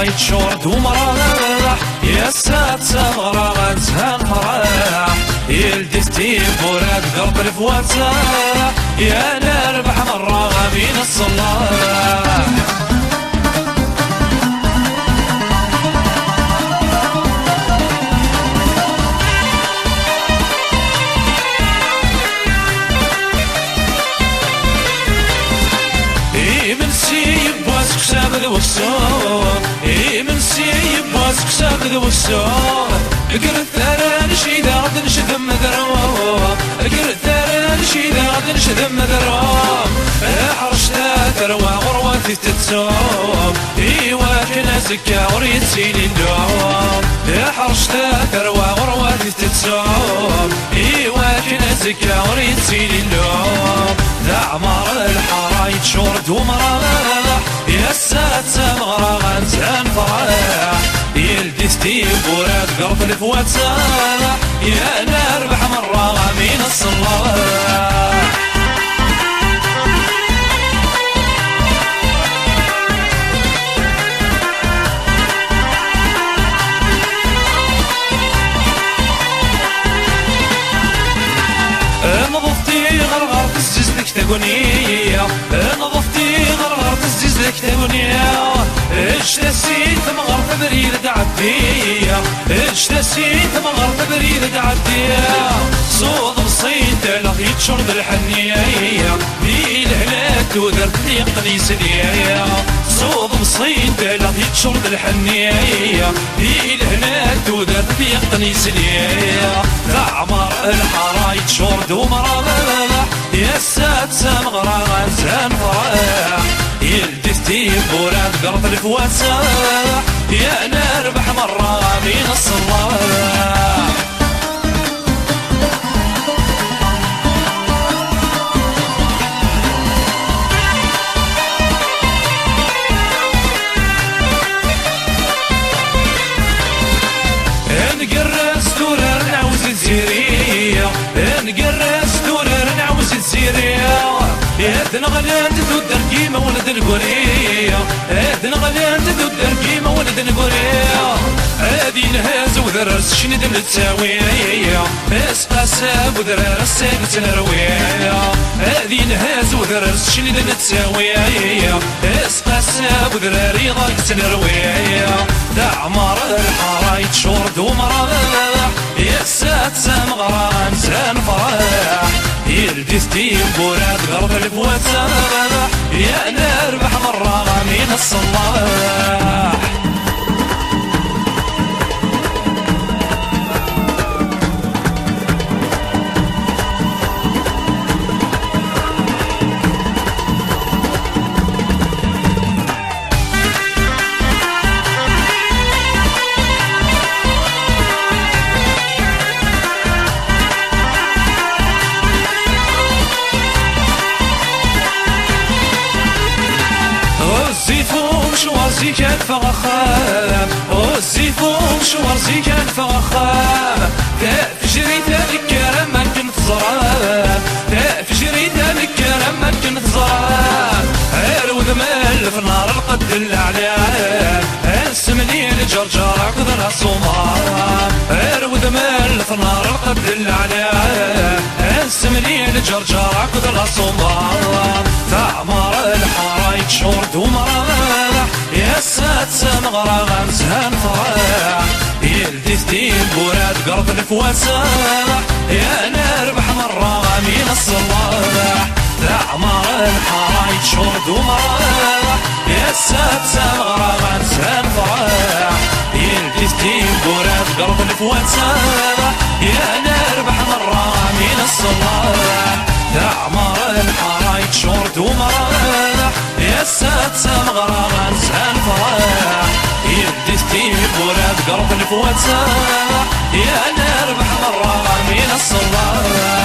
الحرايط شورد ومراح يا سات سمغرا غنزهان فرح يلدي ستيب وراد قرب الفواتح يا نربح مرة غامين الصلاح من سيب واسك سابد والسور من سيب واسك سابد والسور قرد ثران شيدا غد نشد مذروب قرد ثران شيدا غد نشد مذروب حرشتا ثروة غرواتي تتسوب واكنا زكا وريد سيني الدوب حرشتا ثروة غرواتي تتسوب واكنا زكا وريد سيني الدوب عمر الحرايط شورد ومراح يا سات سمغرا غنزان فرح يلدي ستيب وراد قرب الفواتح يا نربح مرة غامين الصلاح نظفتي غرغر تسجز لك تقنية نظفتي غرغر تسجز لك تقنية اجتسيت مغر تبريد تعدية اجتسيت مغر تبريد تعدية صوت بصيت لغي تشرب الحنية في الهلاك ودرت لي قنيس ليا صوت بصيت لغي تشرب الحنية في الهلاك ودرت لي قنيس ليا تعمر الحرايط شورد ومراح يا سات سمغرا غنزان فرح يلدي ستيب وراد قرب الفواتح يا نربح مرة غامين الصلاح نقرس دولار نعوز الزيرية نقرس دولار نعوز الزيرية يا نغلان تدر كيما ولد القرية يا نغلان تدر كيما ولد القرية هادي نهاز وذرس شند نتساوية اسقى ساب وذرس ساقت نروية هادي نهاز وذرس شند نتساوية اسقى ساب وذراري ضاقت نروية تعمر الحرايط شورد ومراح يا سات سمغرا غنزان فرح يلدي ستيب وراد قرب الفواتح يا نربح مرة غامين الصلاح شوارزي كان فغخام والزيفون شوارزي كان فغخام تفجري تالك كرام ما كنت زرام تفجري تالك كرام ما كنت زرام عير وذمال في نار القد الاعلام اسمني لجرجر كذا الصومال عير وذمال في نار القد الاعلام اسمني لجرجر كذا الصومال تعمر الحرايط شورد ومراح يا سات سمغرا غنزان فرح يلدي ستيب وراد قرب الفواتح يا نربح مرة غامين الصلاح تعمر الحرايط شورد ومراح يا سات سمغرا غنزان فرح يلدي ستيب وراد قرب الفواتح يا نربح مرة غامين الصلاح تعمر الحرايط شورد ومراح يا سات سمغرا غنزان فرح يلدي ستيب وراد قرب الفواتح يا نربح مرة غامين الصلاح